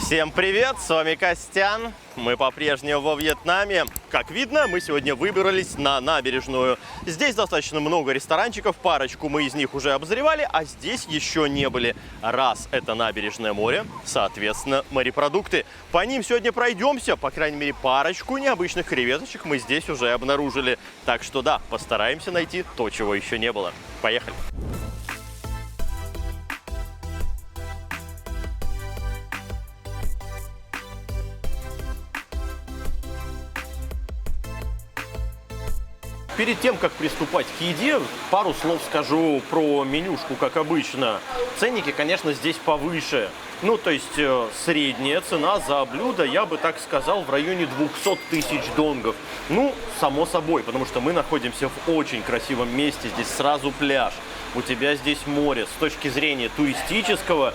Всем привет, с вами Костян. Мы по-прежнему во Вьетнаме. Как видно, мы сегодня выбрались на набережную. Здесь достаточно много ресторанчиков, парочку мы из них уже обозревали, а здесь еще не были. Раз это набережное море, соответственно, морепродукты. По ним сегодня пройдемся, по крайней мере, парочку необычных креветочек мы здесь уже обнаружили. Так что да, постараемся найти то, чего еще не было. Поехали! Перед тем, как приступать к еде, пару слов скажу про менюшку, как обычно. Ценники, конечно, здесь повыше. Ну, то есть средняя цена за блюдо, я бы так сказал, в районе 200 тысяч донгов. Ну, само собой, потому что мы находимся в очень красивом месте. Здесь сразу пляж, у тебя здесь море. С точки зрения туристического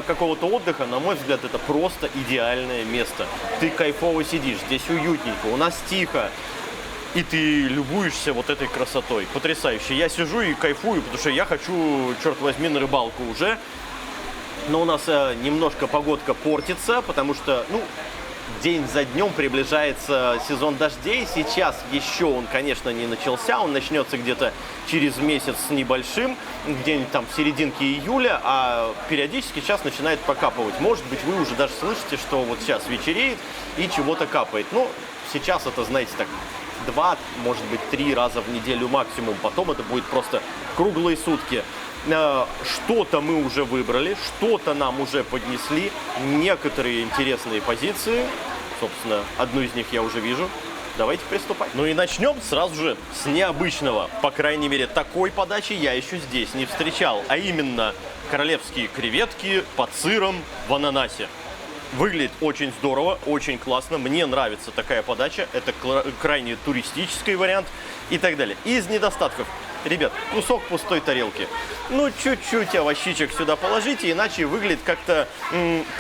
какого-то отдыха, на мой взгляд, это просто идеальное место. Ты кайфово сидишь, здесь уютненько, у нас тихо. И ты любуешься вот этой красотой. Потрясающе. Я сижу и кайфую, потому что я хочу, черт возьми, на рыбалку уже. Но у нас немножко погодка портится, потому что, ну, день за днем приближается сезон дождей. Сейчас еще он, конечно, не начался. Он начнется где-то через месяц с небольшим, где-нибудь там в серединке июля, а периодически сейчас начинает покапывать. Может быть, вы уже даже слышите, что вот сейчас вечереет и чего-то капает. Но сейчас это, знаете, так... 2, может быть, 3 раза в неделю максимум. Потом это будет просто круглые сутки. Что-то мы уже выбрали, что-то нам уже поднесли. Некоторые интересные позиции. Собственно, одну из них я уже вижу. Давайте приступать. Ну и начнем сразу же с необычного. По крайней мере, такой подачи я еще здесь не встречал. А именно, королевские креветки под сыром в ананасе. Выглядит очень здорово, очень классно. Мне нравится такая подача. Это крайне туристический вариант и так далее. Из недостатков. Ребят, кусок пустой тарелки. Ну, чуть-чуть овощичек сюда положите, иначе выглядит как-то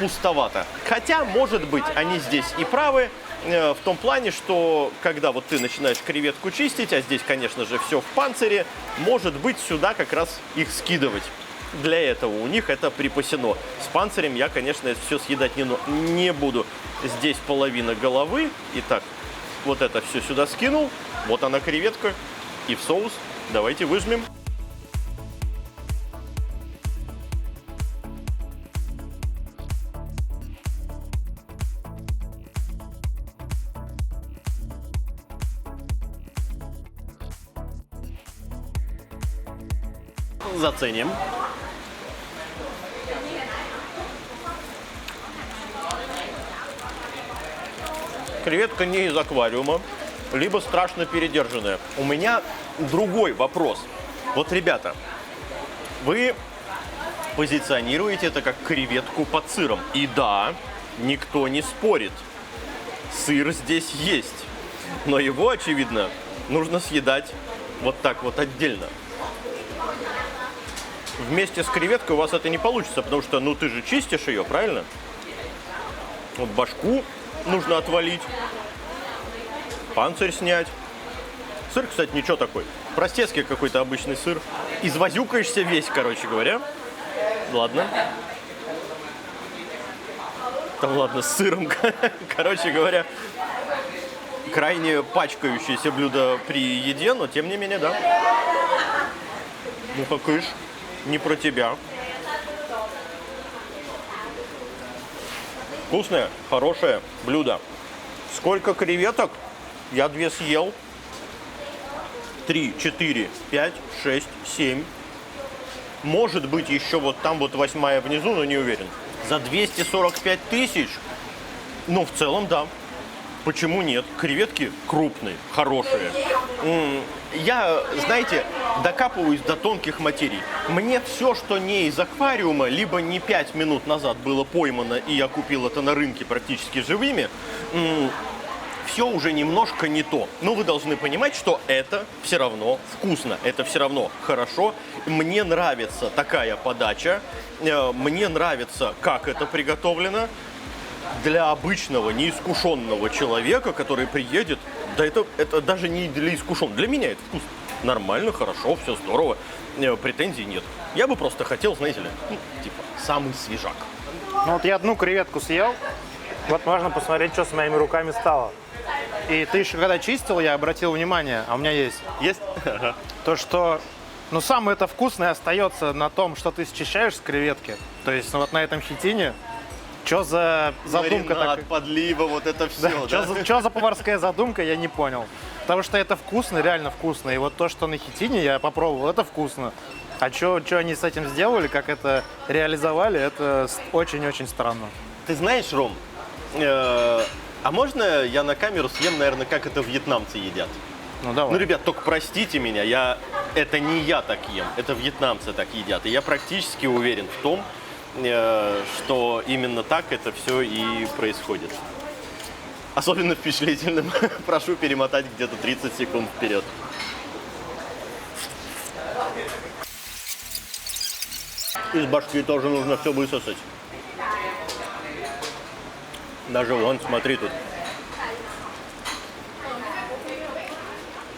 пустовато. Хотя, может быть, они здесь и правы. В том плане, что когда вот ты начинаешь креветку чистить, а здесь, конечно же, все в панцире, может быть, сюда как раз их скидывать. Для этого у них это припасено. С панцирем я, конечно, это все съедать не буду. Здесь половина головы. Итак, вот это все сюда скинул. Вот она креветка. И в соус. Давайте выжмем. Заценим. Креветка не из аквариума, либо страшно передержанная. У меня другой вопрос. Вот, ребята, вы позиционируете это как креветку под сыром. И да, никто не спорит. Сыр здесь есть. Но его, очевидно, нужно съедать вот так вот отдельно. Вместе с креветкой у вас это не получится, потому что, ну, ты же чистишь ее, правильно? Вот башку нужно отвалить, панцирь снять. Сыр, кстати, ничего такой. Простецкий какой-то обычный сыр. Извозюкаешься весь, короче говоря. Ладно. Там, ладно, с сыром. Короче говоря, крайне пачкающееся блюдо при еде, но тем не менее, да. Ну-ка, кыш. Не про тебя. Вкусное, хорошее блюдо. Сколько креветок? Я 2 съел. 3, 4, 5, 6, 7. Может быть, еще вот там вот 8-я внизу, но не уверен. За 245 тысяч? Ну, в целом, да. Почему нет? Креветки крупные, хорошие. Я, знаете, докапываюсь до тонких материй. Мне все, что не из аквариума, либо не 5 минут назад было поймано, и я купил это на рынке практически живыми, все уже немножко не то. Но вы должны понимать, что это все равно вкусно, это все равно хорошо. Мне нравится такая подача, мне нравится, как это приготовлено. Для обычного, неискушенного человека, который приедет, да это даже не для искушенного. Для меня это вкусно. Нормально, хорошо, все здорово. Претензий нет. Я бы просто хотел, знаете ли, типа, самый свежак. Ну вот я одну креветку съел. Вот можно посмотреть, что с моими руками стало. И ты еще когда чистил, я обратил внимание, а у меня есть. Есть? То, что, ну, самое это вкусное остается на том, что ты счищаешь с креветки. То есть, ну, вот на этом хитине. Что за задумка такая? такая? Подлива, вот это все, да? Что за поварская задумка, я не понял. Потому что это вкусно, реально вкусно. И вот то, что на хитине я попробовал, это вкусно. А что они с этим сделали, как это реализовали, это очень-очень странно. Ты знаешь, Ром, а можно я на камеру съем, наверное, как это вьетнамцы едят? Ну, давай. Ну, ребят, только простите меня, это не я так ем, это вьетнамцы так едят. И я практически уверен в том, что именно так это все и происходит. Особенно впечатлительным. Прошу перемотать где-то 30 секунд вперед. Из башки тоже нужно все высосать. Даже вон, смотри тут.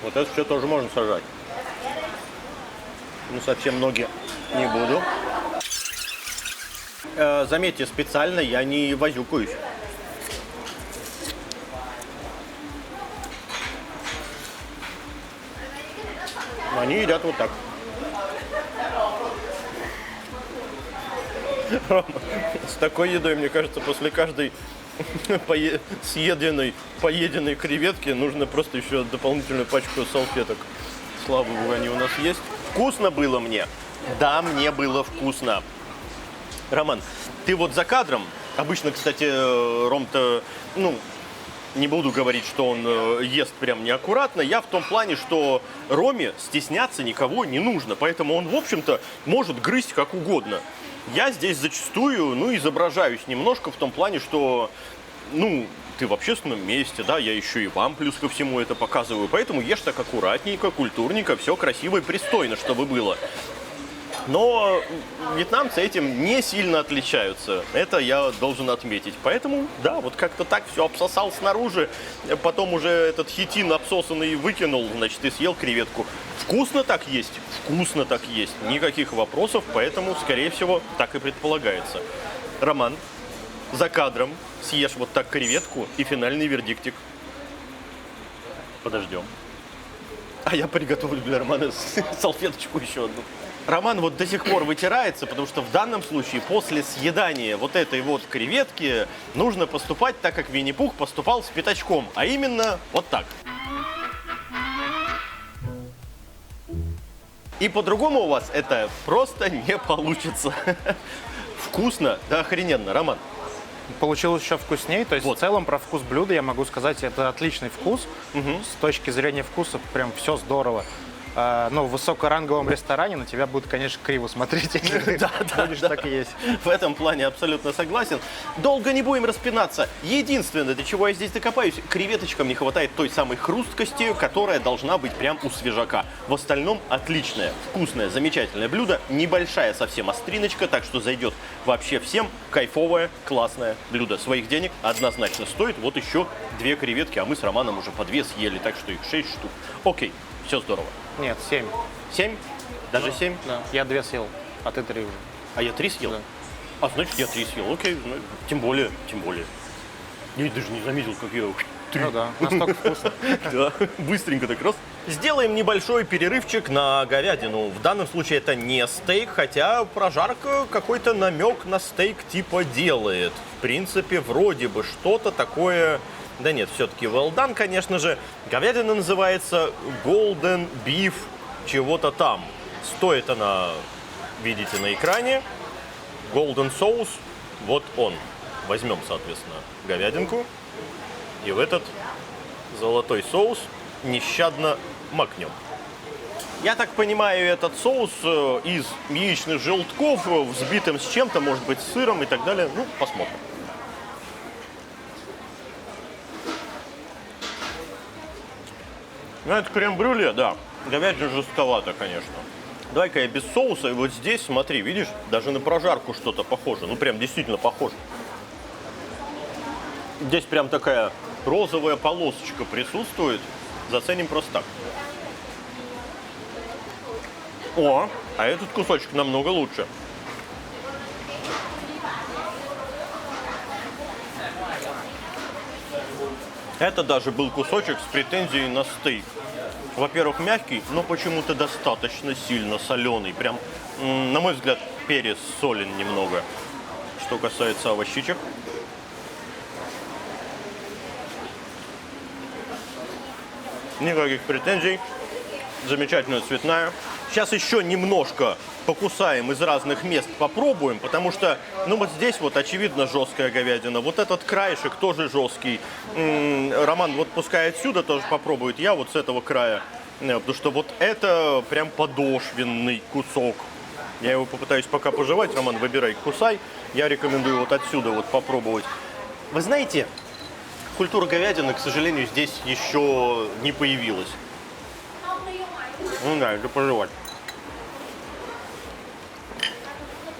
Вот это все тоже можно сажать. Ну, совсем ноги не буду. Заметьте, специально я не возюкаюсь. Они едят вот так. С такой едой, мне кажется, после каждой поеденной креветки нужно просто еще дополнительную пачку салфеток. Слава богу, они у нас есть. Вкусно было мне? Да, мне было вкусно. Роман, ты вот за кадром, обычно, кстати, Ром-то, ну, не буду говорить, что он ест прям неаккуратно, я в том плане, что Роме стесняться никого не нужно, поэтому он, в общем-то, может грызть как угодно. Я здесь зачастую, ну, изображаюсь немножко в том плане, что, ну, ты в общественном месте, да, я еще и вам плюс ко всему это показываю, поэтому ешь так аккуратненько, культурненько, все красиво и пристойно, чтобы было. Но вьетнамцы этим не сильно отличаются. Это я должен отметить. Поэтому, да, вот как-то так все обсосал снаружи. Потом уже этот хитин обсосанный выкинул, значит, и съел креветку. Вкусно так есть? Вкусно так есть. Никаких вопросов, поэтому, скорее всего, так и предполагается. Роман, за кадром съешь вот так креветку и финальный вердиктик. Подождем. А я приготовлю для Романа салфеточку еще одну. Роман вот до сих пор вытирается, потому что в данном случае после съедания вот этой вот креветки нужно поступать так, как Винни-Пух поступал с пятачком, а именно вот так. И по-другому у вас это просто не получится. Вкусно, да охрененно, Роман. Получилось еще вкуснее, то есть вот. В целом про вкус блюда я могу сказать, это отличный вкус. С точки зрения вкуса прям все здорово. Ну, в высокоранговом ресторане на тебя будут, конечно, криво смотреть, если будешь так и есть. В этом плане абсолютно согласен. Долго не будем распинаться. Единственное, до чего я здесь докопаюсь, креветочкам не хватает той самой хрусткости, которая должна быть прям у свежака. В остальном отличное, вкусное, замечательное блюдо. Небольшая совсем остриночка, так что зайдет вообще всем. Кайфовое, классное блюдо. Своих денег однозначно стоит. Вот еще 2 креветки, а мы с Романом уже по 2 съели, так что их 6 штук. Окей, все здорово. Нет, 7. 7? Даже 7? Да. Я 2 съел, а ты 3 уже. А я 3 съел? Да. А значит, я 3 съел. Окей, ну, тем более. Я даже не заметил, как я 3. Ну да, настолько вкусно. Да, быстренько так раз. Сделаем небольшой перерывчик на говядину. В данном случае это не стейк, хотя прожарка какой-то намек на стейк типа делает. В принципе, вроде бы что-то такое... Да нет, все-таки well done, конечно же. Говядина называется Golden Beef чего-то там. Стоит она, видите, на экране. Golden Sauce, вот он. Возьмем, соответственно, говядинку. И в этот золотой соус нещадно макнем. Я так понимаю, этот соус из яичных желтков, взбитым с чем-то, может быть, с сыром и так далее. Ну, посмотрим. Ну, это крем-брюле, да. Говядина жестковато, конечно. Давай-ка я без соуса. И вот здесь, смотри, видишь, даже на прожарку что-то похоже. Ну, прям действительно похоже. Здесь прям такая розовая полосочка присутствует. Заценим просто так. О, а этот кусочек намного лучше. Это даже был кусочек с претензией на стейк. Во-первых, мягкий, но почему-то достаточно сильно соленый. Прям, на мой взгляд, перец солен немного. Что касается овощичек. Никаких претензий. Замечательная цветная. Сейчас еще немножко покусаем из разных мест, попробуем, потому что, ну вот здесь вот очевидно жесткая говядина, вот этот краешек тоже жесткий. Роман вот пускай отсюда тоже попробует, я вот с этого края, потому что вот это прям подошвенный кусок. Я его попытаюсь пока пожевать, Роман, выбирай, кусай. Я рекомендую вот отсюда вот попробовать. Вы знаете, культура говядины, к сожалению, здесь еще не появилась. Ну да, это пожевать.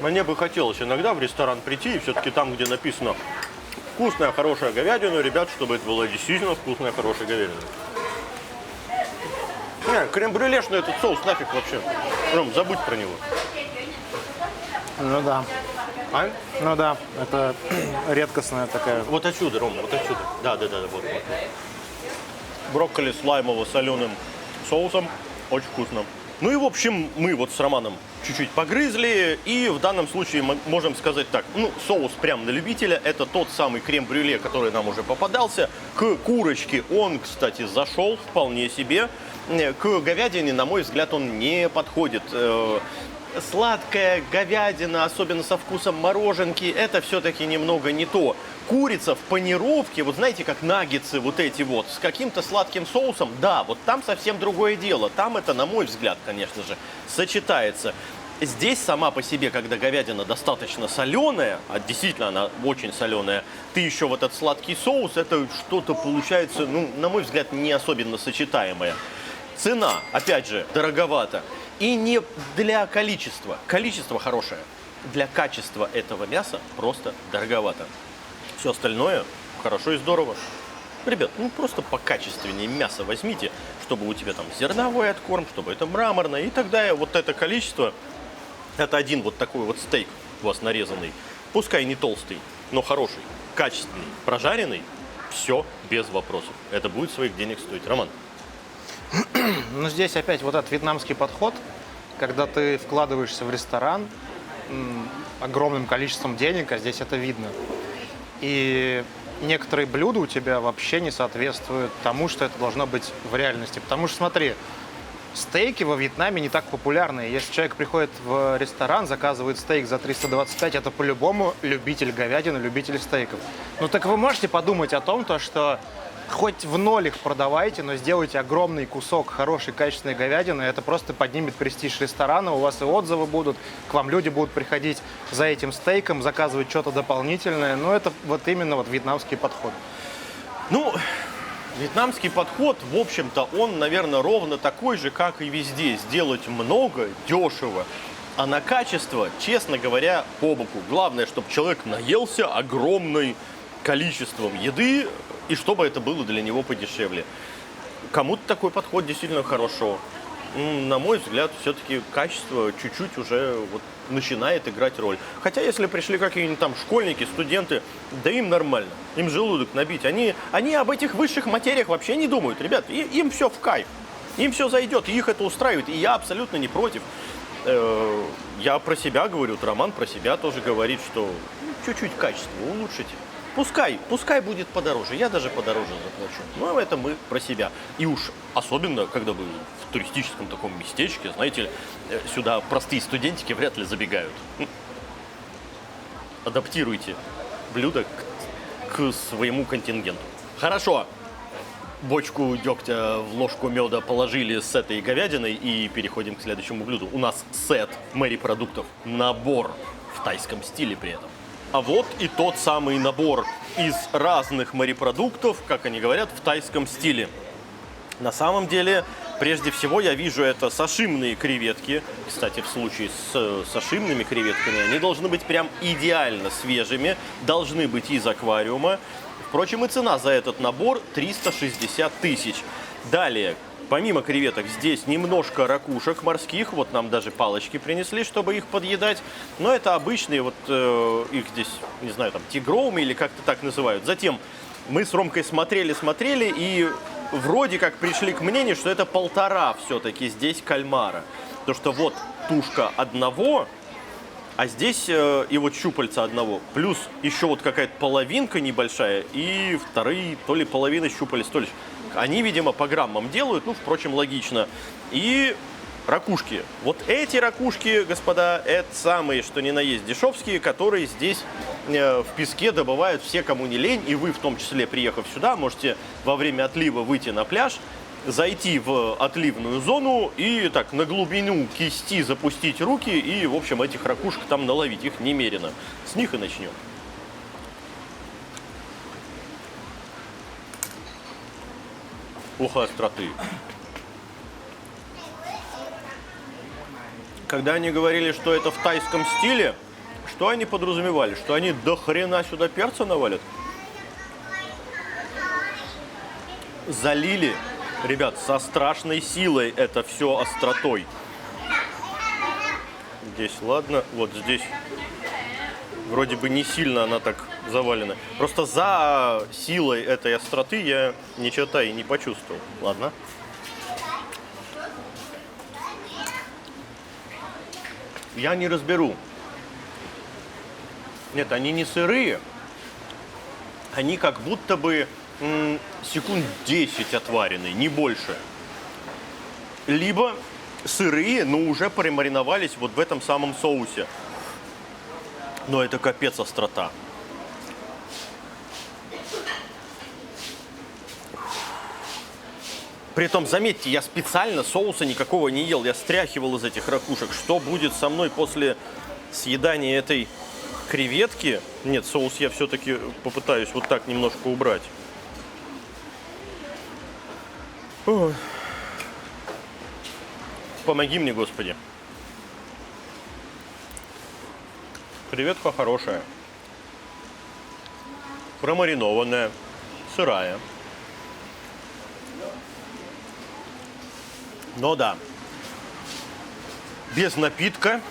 Мне бы хотелось иногда в ресторан прийти и все-таки там, где написано вкусная, хорошая говядина, ребят, чтобы это была действительно вкусная, хорошая говядина. Не, крем-брюлешный этот соус нафиг вообще. Ром, забудь про него. Ну да. А? Ну да, это редкостная такая. Вот отсюда, Рома, вот отсюда. Да, вот. Брокколи с лаймово-соленым соусом. Очень вкусно. Ну и, в общем, мы вот с Романом чуть-чуть погрызли, и в данном случае мы можем сказать так, ну, соус прям на любителя, это тот самый крем-брюле, который нам уже попадался. К курочке он, кстати, зашел вполне себе. К говядине, на мой взгляд, он не подходит. Сладкая говядина, особенно со вкусом мороженки, это все-таки немного не то. Курица в панировке, вот знаете, как наггетсы вот эти вот, с каким-то сладким соусом, да, вот там совсем другое дело. Там это, на мой взгляд, конечно же, сочетается. Здесь сама по себе, когда говядина достаточно соленая, а действительно она очень соленая, ты еще вот этот сладкий соус, это что-то получается, ну, на мой взгляд, не особенно сочетаемое. Цена, опять же, дороговато. И не для количества. Количество хорошее. Для качества этого мяса просто дороговато. Все остальное хорошо и здорово. Ребят, ну просто покачественнее мясо возьмите, чтобы у тебя там зерновой откорм, чтобы это мраморное. И тогда вот это количество, это один вот такой вот стейк у вас нарезанный. Пускай не толстый, но хороший, качественный, прожаренный. Все без вопросов. Это будет своих денег стоить. Роман. Ну, здесь опять вот этот вьетнамский подход, когда ты вкладываешься в ресторан огромным количеством денег, а здесь это видно. И некоторые блюда у тебя вообще не соответствуют тому, что это должно быть в реальности. Потому что, смотри, стейки во Вьетнаме не так популярны. Если человек приходит в ресторан, заказывает стейк за 325, это по-любому любитель говядины, любитель стейков. Ну так вы можете подумать о том, что хоть в ноль их продавайте, но сделайте огромный кусок хорошей, качественной говядины, это просто поднимет престиж ресторана, у вас и отзывы будут, к вам люди будут приходить за этим стейком, заказывать что-то дополнительное, но это вот именно вот вьетнамский подход. Ну, вьетнамский подход, в общем-то, он, наверное, ровно такой же, как и везде. Сделать много, дешево, а на качество, честно говоря, по боку. Главное, чтобы человек наелся огромным количеством еды, и чтобы это было для него подешевле. Кому-то такой подход действительно хорошо. На мой взгляд, все-таки качество чуть-чуть уже вот начинает играть роль. Хотя, если пришли какие-нибудь там школьники, студенты, да им нормально, им желудок набить. Они об этих высших материях вообще не думают. Ребят, им все в кайф, им все зайдет, их это устраивает. И я абсолютно не против. Я про себя говорю, Роман про себя тоже говорит, что чуть-чуть качество улучшите. Пускай будет подороже, я даже подороже заплачу. Но это мы про себя. И уж особенно, когда вы в туристическом таком местечке, знаете, сюда простые студентики вряд ли забегают. Адаптируйте блюдо к своему контингенту. Хорошо. Бочку дегтя в ложку меда положили с этой говядиной и переходим к следующему блюду. У нас сет морепродуктов. Набор в тайском стиле при этом. А вот и тот самый набор из разных морепродуктов, как они говорят, в тайском стиле. На самом деле, прежде всего, я вижу это сашимные креветки. Кстати, в случае с сашимными креветками они должны быть прям идеально свежими, должны быть из аквариума. Впрочем, и цена за этот набор 360 тысяч. Далее, помимо креветок, здесь немножко ракушек морских. Вот нам даже палочки принесли, чтобы их подъедать. Но это обычные, вот их здесь, не знаю, там тигроумы или как-то так называют. Затем мы с Ромкой смотрели и вроде как пришли к мнению, что это 1,5 все-таки здесь кальмара. Потому что вот тушка одного, а здесь и вот щупальца одного. Плюс еще вот какая-то половинка небольшая и вторые то ли половина щупалец, то ли... Они, видимо, по граммам делают, ну, впрочем, логично. И ракушки. Вот эти ракушки, господа, это самые, что ни на есть, дешевские, которые здесь в песке добывают все, кому не лень. И вы, в том числе, приехав сюда, можете во время отлива выйти на пляж, зайти в отливную зону и так на глубину кисти запустить руки и, в общем, этих ракушек там наловить. Их немерено. С них и начнем. Ух, остроты. Когда они говорили, что это в тайском стиле, что они подразумевали? Что они до хрена сюда перца навалят? Залили, ребят, со страшной силой это все остротой. Здесь ладно, вот здесь вроде бы не сильно она так завалена. Просто за силой этой остроты я ничего-то и не почувствовал. Ладно. Я не разберу. Нет, они не сырые. Они как будто бы секунд 10 отварены, не больше. Либо сырые, но уже промариновались вот в этом самом соусе. Но это капец острота. Притом, заметьте, я специально соуса никакого не ел. Я стряхивал из этих ракушек. Что будет со мной после съедания этой креветки? Нет, соус я все-таки попытаюсь вот так немножко убрать. Ой. Помоги мне, Господи. Креветка хорошая. Промаринованная. Сырая. Но да, без напитка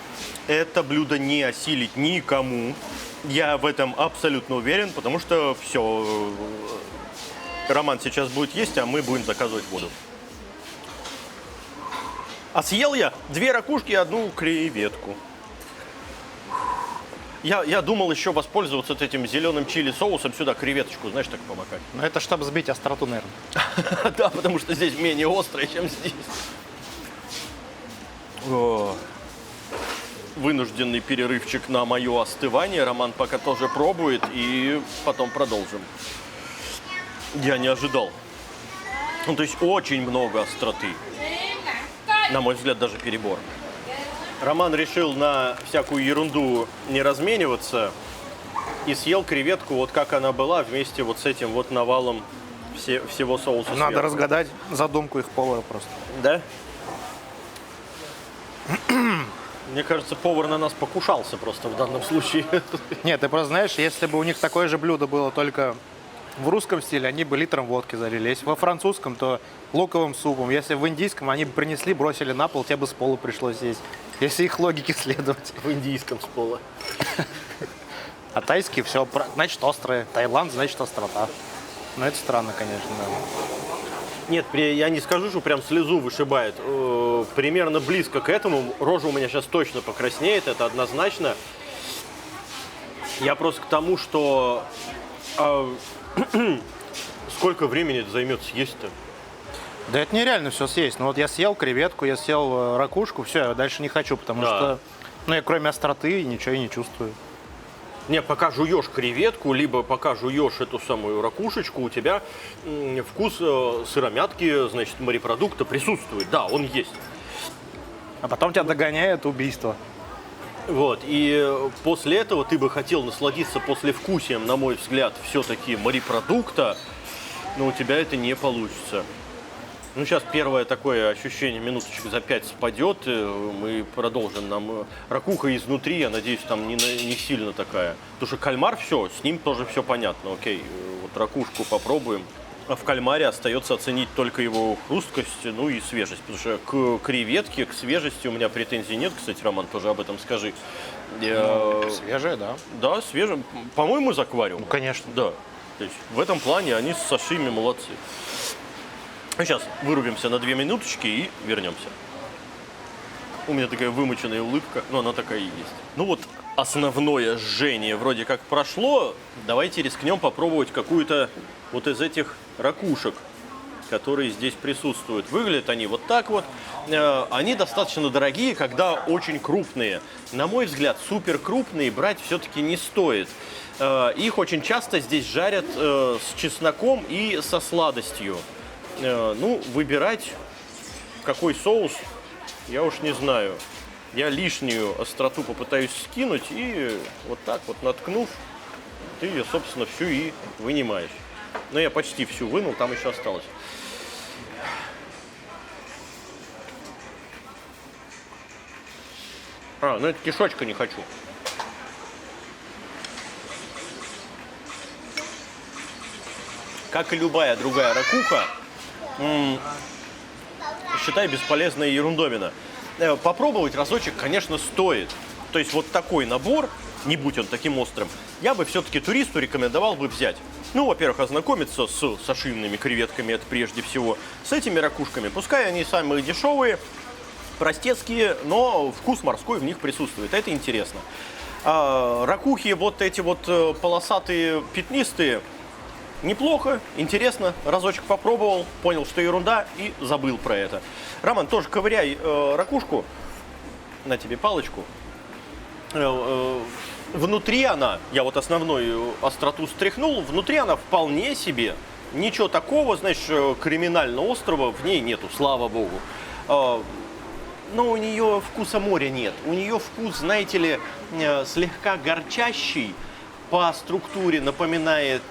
это блюдо не осилить никому. Я в этом абсолютно уверен, потому что все, Роман сейчас будет есть, а мы будем заказывать воду. А съел я 2 ракушки и 1 креветку. Я думал еще воспользоваться вот этим зеленым чили соусом, сюда креветочку, знаешь, так помакать. Ну, это чтобы сбить остроту, наверное. Да, потому что здесь менее острое, чем здесь. Вынужденный перерывчик на мое остывание. Роман пока тоже пробует, и потом продолжим. Я не ожидал. Ну, то есть очень много остроты. На мой взгляд, даже перебор. Роман решил на всякую ерунду не размениваться и съел креветку вот как она была, вместе вот с этим вот навалом всего соуса. Надо сверху. разгадать задумку их повара просто. Да? Мне кажется, повар на нас покушался просто в данном случае. Нет, ты просто знаешь, если бы у них такое же блюдо было только в русском стиле, они бы литром водки залили. Если во французском, то луковым супом. Если в индийском, они бы принесли, бросили на пол, тебе бы с пола пришлось есть. Если их логике следовать. В индийском с пола. А тайский все, значит, острое. Таиланд, значит, острота. Но это странно, конечно, да. Нет, я не скажу, что прям слезу вышибает. Примерно близко к этому. Рожа у меня сейчас точно покраснеет, это однозначно. Я просто к тому, что сколько времени это займет съесть-то? Да это нереально все съесть. Ну вот я съел креветку, я съел ракушку, все, я дальше не хочу, потому что, ну, я кроме остроты ничего и не чувствую. Не, пока жуешь креветку, либо пока жуешь эту самую ракушечку, у тебя вкус сыромятки, значит, морепродукта присутствует. Да, он есть. А потом тебя догоняет убийство. Вот, и после этого ты бы хотел насладиться послевкусием, на мой взгляд, все-таки морепродукта, но у тебя это не получится. Ну, сейчас первое такое ощущение минуточек за 5 спадет, мы продолжим. Нам ракуха изнутри, я надеюсь, там не сильно такая. Потому что кальмар, все, с ним тоже все понятно. Окей, вот ракушку попробуем. А в кальмаре остается оценить только его хрусткость, ну и свежесть. Потому что к креветке, к свежести у меня претензий нет. Кстати, Роман, тоже об этом скажи. Свежее, да. Да, свежее. По-моему, из аквариума. Ну, конечно. Да. То есть в этом плане они с сашими молодцы. Сейчас вырубимся на 2 минуточки и вернемся. У меня такая вымученная улыбка, но она такая и есть. Ну вот, основное жжение вроде как прошло. Давайте рискнем попробовать какую-то вот из этих ракушек, которые здесь присутствуют. Выглядят они вот так вот. Они достаточно дорогие, когда очень крупные. На мой взгляд, супер крупные брать все-таки не стоит. Их очень часто здесь жарят с чесноком и со сладостью. Ну, выбирать какой соус, я уж не знаю. Я лишнюю остроту попытаюсь скинуть и вот так вот наткнув, ты ее, собственно, всю и вынимаешь. Но я почти всю вынул, там еще осталось. Ну это кишочка не хочу. Как и любая другая ракуха, считай, бесполезная ерундовина. Попробовать разочек, конечно, стоит. То есть вот такой набор, не будь он таким острым, я бы все-таки туристу рекомендовал бы взять. Ну, во-первых, ознакомиться с сашимными креветками, это прежде всего, с этими ракушками. Пускай они самые дешевые, простецкие, но вкус морской в них присутствует. Это интересно. Ракухи, вот эти вот полосатые, пятнистые, неплохо, интересно. Разочек попробовал, понял, что ерунда, и забыл про это. Роман, тоже ковыряй ракушку. На тебе палочку. Внутри она, я вот основную остроту стряхнул, внутри она вполне себе. Ничего такого, знаешь, криминально острого в ней нету, слава богу. Но у нее вкуса моря нет. У нее вкус, знаете ли, слегка горчащий. По структуре напоминает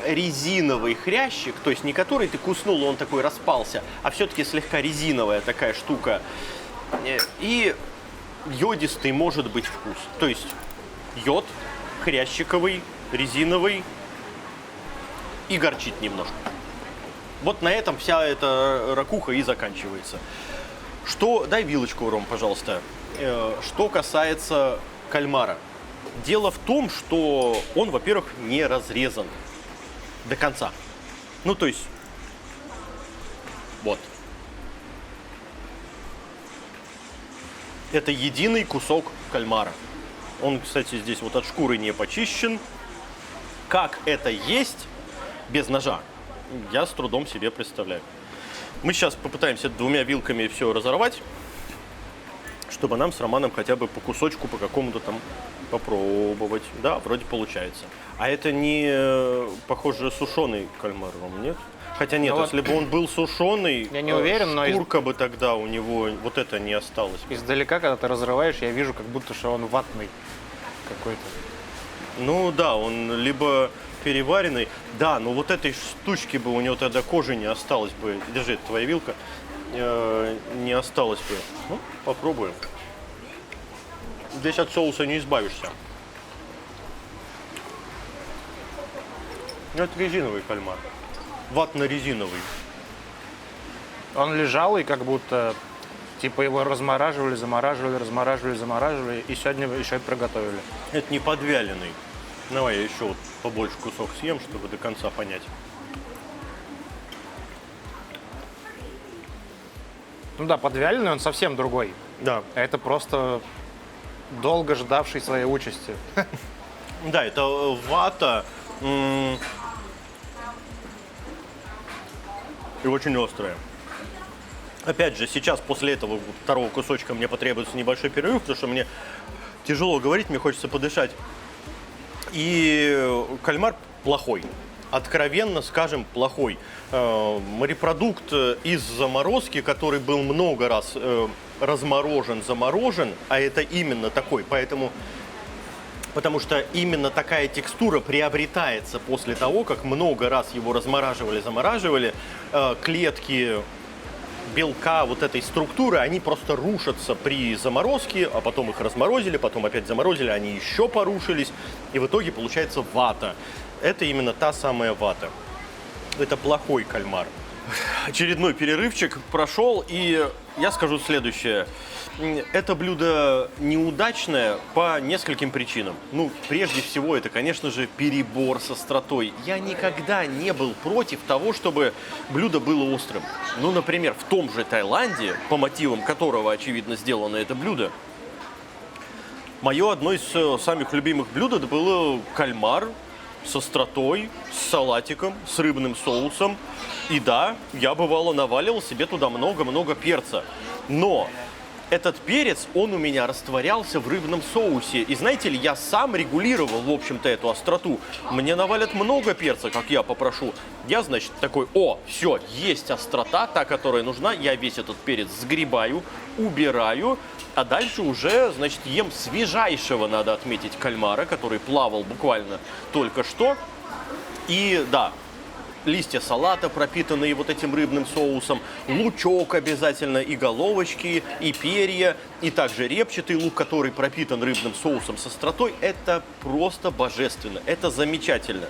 резиновый хрящик, то есть не который ты куснул, он такой распался, а все-таки слегка резиновая такая штука. И йодистый может быть вкус. То есть йод, хрящиковый, резиновый и горчит немножко. Вот на этом вся эта ракуха и заканчивается. Дай вилочку, Ром, пожалуйста. Что касается кальмара. Дело в том, что он, во-первых, не разрезан до конца. Ну, то есть, вот. Это единый кусок кальмара. Он, кстати, здесь вот от шкуры не почищен. Как это есть без ножа, я с трудом себе представляю. Мы сейчас попытаемся 2 вилками все разорвать, чтобы нам с Романом хотя бы по кусочку, по какому-то там попробовать. Да, вроде получается. А это не, похоже, сушеный кальмар, Ром, нет? Хотя нет, Ну если бы он был сушеный, я не уверен, но шкурка бы тогда у него вот это не осталось. Издалека, когда ты разрываешь, я вижу, как будто что он ватный какой-то. Ну да, он либо переваренный. Да, но вот этой штучки бы у него тогда кожи не осталось бы. Держи, это твоя вилка. Не осталось бы. Ну, попробуем. Здесь от соуса не избавишься. Ну, это резиновый кальмар. Ватно-резиновый. Он лежал и как будто, типа, его размораживали, замораживали, и сегодня еще и приготовили. Это не подвяленный. Давай я еще вот побольше кусок съем, чтобы до конца понять. Ну да, подвяленный он совсем другой. Да. А это просто долго ждавший своей участи. Да, это вата. И очень острая. Опять же, сейчас после этого второго кусочка мне потребуется небольшой перерыв, потому что мне тяжело говорить, мне хочется подышать И кальмар плохой. Откровенно скажем, плохой. Морепродукт из заморозки, который был много раз разморожен, заморожен, а это именно такой, потому что именно такая текстура приобретается после того, как много раз его размораживали, замораживали, клетки белка вот этой структуры, они просто рушатся при заморозке, а потом их разморозили, потом опять заморозили, они еще порушились, и в итоге получается вата. Это именно та самая вата. Это плохой кальмар. Очередной перерывчик прошел, и я скажу следующее. Это блюдо неудачное по нескольким причинам. Ну, прежде всего, это, конечно же, перебор с остротой. Я никогда не был против того, чтобы блюдо было острым. Ну, например, в том же Таиланде, по мотивам которого, очевидно, сделано это блюдо, мое одно из самых любимых блюд это было кальмар с остротой, с салатиком, с рыбным соусом. И да, я бывало наваливал себе туда много-много перца. Но этот перец, он у меня растворялся в рыбном соусе. И знаете ли, я сам регулировал, в общем-то, эту остроту. Мне навалят много перца, как я попрошу. Я, значит, такой, все, есть острота, та, которая нужна. Я весь этот перец сгребаю, убираю. А дальше уже, значит, ем свежайшего, надо отметить, кальмара, который плавал буквально только что. И да, листья салата, пропитанные вот этим рыбным соусом, лучок обязательно, и головочки, и перья, и также репчатый лук, который пропитан рыбным соусом с остротой. Это просто божественно, это замечательно.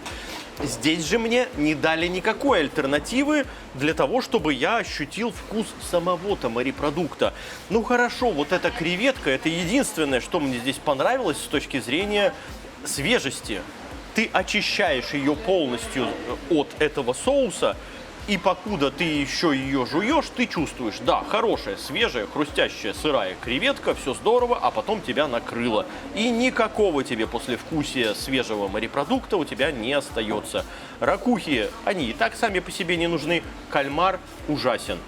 Здесь же мне не дали никакой альтернативы для того, чтобы я ощутил вкус самого-то морепродукта. Ну хорошо, вот эта креветка, это единственное, что мне здесь понравилось с точки зрения свежести. Ты очищаешь ее полностью от этого соуса, и покуда ты еще ее жуешь, ты чувствуешь, да, хорошая, свежая, хрустящая, сырая креветка, все здорово, а потом тебя накрыло. И никакого тебе послевкусия свежего морепродукта у тебя не остается. Ракухи, они и так сами по себе не нужны. Кальмар ужасен.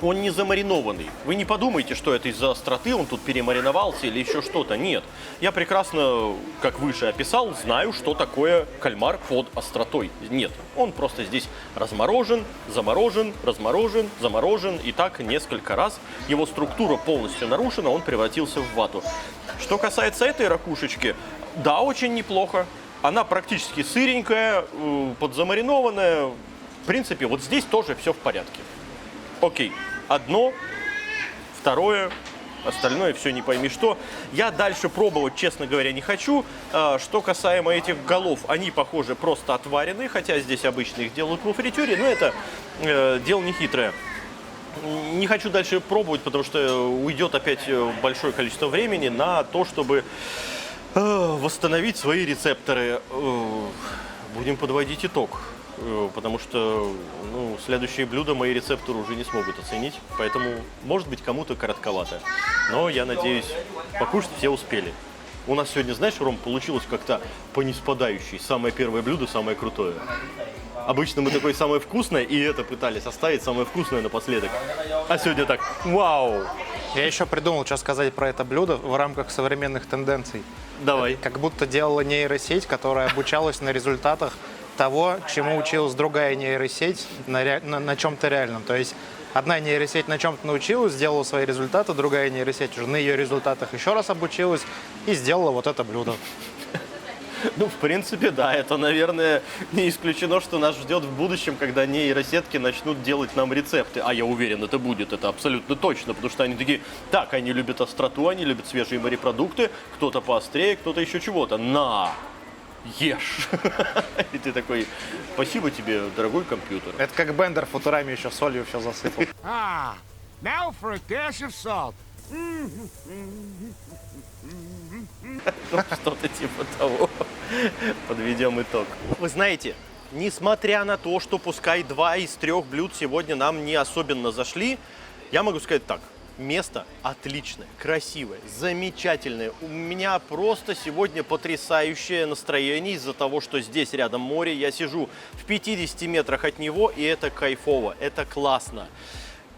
Он не замаринованный. Вы не подумайте, что это из-за остроты, он тут перемариновался или еще что-то. Нет. Я прекрасно, как выше описал, знаю, что такое кальмар под остротой. Нет. Он просто здесь разморожен, заморожен, разморожен, заморожен. И так несколько раз. Его структура полностью нарушена, он превратился в вату. Что касается этой ракушечки, да, очень неплохо. Она практически сыренькая, подзамаринованная. В принципе, вот здесь тоже все в порядке. Окей, одно, второе, остальное все не пойми что. Я дальше пробовать, честно говоря, не хочу. Что касаемо этих голов, они, похоже, просто отварены, хотя здесь обычно их делают во фритюре, но это дело не хитрое. Не хочу дальше пробовать, потому что уйдет опять большое количество времени на то, чтобы восстановить свои рецепторы. Будем подводить итог. Потому что следующие блюда мои рецепторы уже не смогут оценить. Поэтому, может быть, кому-то коротковато. Но, я надеюсь, покушать все успели. У нас сегодня, знаешь, Ром, получилось как-то по ниспадающей. Самое первое блюдо, самое крутое. Обычно мы такое самое вкусное, и это пытались оставить самое вкусное напоследок. А сегодня так, вау! Я еще придумал, что сказать про это блюдо в рамках современных тенденций. Давай. Как будто делала нейросеть, которая обучалась на результатах того, чему училась другая нейросеть на чем-то реальном. То есть одна нейросеть на чем-то научилась, сделала свои результаты, другая нейросеть уже на ее результатах еще раз обучилась и сделала вот это блюдо. Ну, в принципе, да, это, наверное, не исключено, что нас ждет в будущем, когда нейросетки начнут делать нам рецепты. А я уверен, это будет, это абсолютно точно, потому что они такие, так, они любят остроту, они любят свежие морепродукты, кто-то поострее, кто-то еще чего-то. На! Ешь! И ты такой, спасибо тебе, дорогой компьютер. Это как Бендер в Футураме еще солью все засыпал. Now for a dash of salt. Что-то типа того. Подведем итог. Вы знаете, несмотря на то, что пускай 2 из 3 блюд сегодня нам не особенно зашли, я могу сказать так. Место отличное, красивое, замечательное. У меня просто сегодня потрясающее настроение из-за того, что здесь рядом море. Я сижу в 50 метрах от него, и это кайфово, это классно.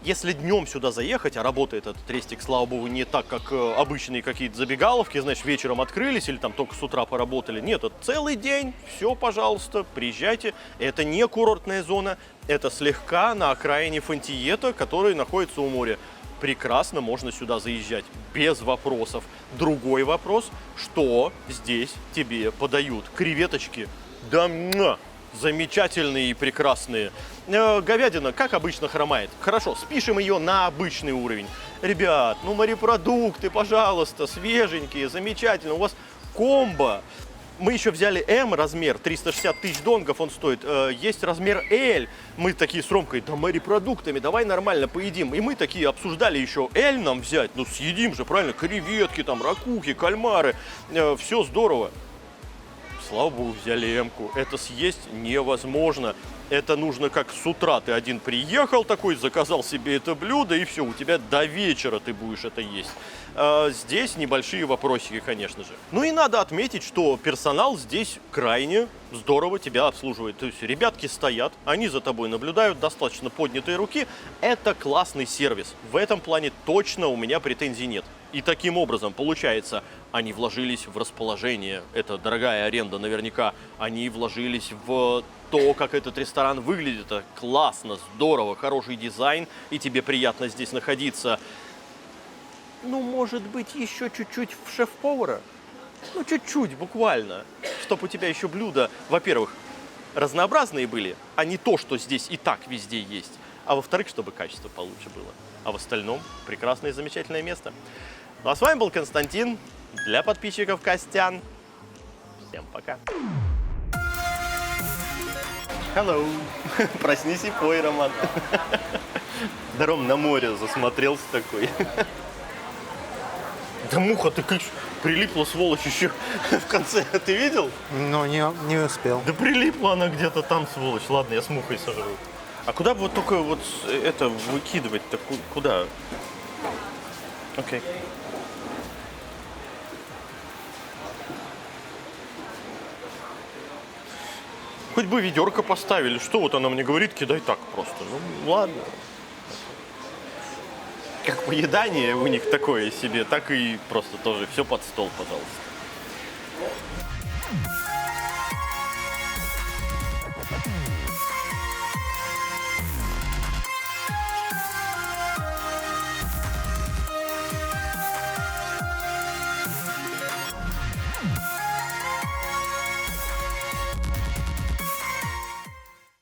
Если днем сюда заехать, а работает этот рестик, слава богу, не так, как обычные какие-то забегаловки, знаешь, вечером открылись или там только с утра поработали. Нет, это целый день, все, пожалуйста, приезжайте. Это не курортная зона, это слегка на окраине Фонтиета, который находится у моря. Прекрасно можно сюда заезжать, без вопросов. Другой вопрос, что здесь тебе подают? Креветочки, да замечательные и прекрасные. Говядина, как обычно, хромает. Хорошо, спишем ее на обычный уровень. Ребят, ну морепродукты, пожалуйста, свеженькие, замечательно. У вас комбо. Мы еще взяли М размер, 360 тысяч донгов он стоит. Есть размер L. Мы такие с Ромкой, да морепродуктами, давай нормально поедим. И мы такие обсуждали еще L нам взять. Ну съедим же, правильно, креветки, там, ракухи, кальмары. Все здорово. Слава богу, взяли М-ку. Это съесть невозможно. Это нужно как с утра ты один приехал такой, заказал себе это блюдо, и все, у тебя до вечера ты будешь это есть. Здесь небольшие вопросики, конечно же. Ну и надо отметить, что персонал здесь крайне здорово тебя обслуживает. То есть ребятки стоят, они за тобой наблюдают, достаточно поднятые руки. Это классный сервис. В этом плане точно у меня претензий нет. И таким образом, получается, они вложились в расположение. Это дорогая аренда наверняка. Они вложились в то, как этот ресторан выглядит. Это классно, здорово, хороший дизайн. И тебе приятно здесь находиться. Ну, может быть, еще чуть-чуть в шеф-повара? Ну, чуть-чуть, буквально. Чтобы у тебя еще блюда, во-первых, разнообразные были, а не то, что здесь и так везде есть. А во-вторых, чтобы качество получше было. А в остальном прекрасное и замечательное место. Ну а с вами был Константин. Для подписчиков Костян. Всем пока. Hello. Проснись и пой, Роман. Даром на море засмотрелся такой. Да муха, ты как прилипла, сволочь, еще в конце. Ты видел? Ну, не успел. Да прилипла она где-то там, сволочь. Ладно, я с мухой сожру. А куда бы вот только вот это выкидывать-то? Куда? Окей. Хоть бы ведерко поставили. Что вот она мне говорит, кидай так просто. Ну, ладно. Как поедание у них такое себе, так и просто тоже все под стол, пожалуйста.